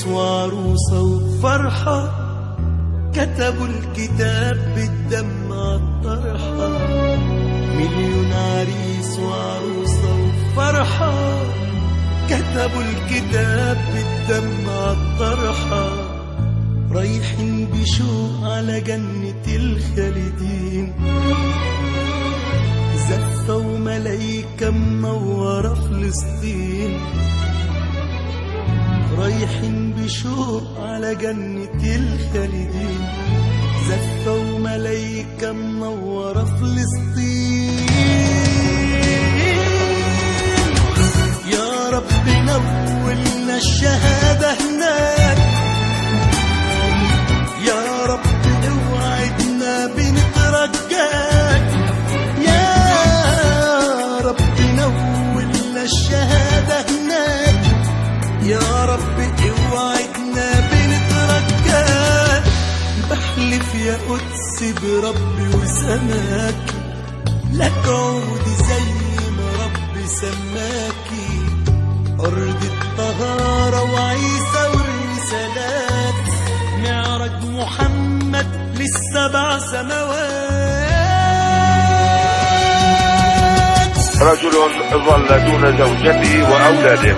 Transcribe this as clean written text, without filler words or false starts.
وعروسة وفرحة، كتبوا الكتاب بالدم عالطرحة. مليون عريس وعروسة وفرحة، كتبوا الكتاب بالدم عالطرحة. رايحين بشوق على جنة الخالدين، زفة وملايكة منورة فلسطين. رايحين بشوق على جنة الخالدين، زفة وملايكة منورة فلسطين. يا رب نولنا الشهادة هناك، يا رب اوعدنا بنترجاك. يا رب نولنا الشهادة هناك، يا رب اوعدنا بنترجاك. بحلف يا قدس بربي وسماك، لك عودي زي ما ربي سماكي. أرض الطهارة وعيسى والرسالات، معرج محمد للسبع سماوات. رجل ظل دون زوجته وأولاده.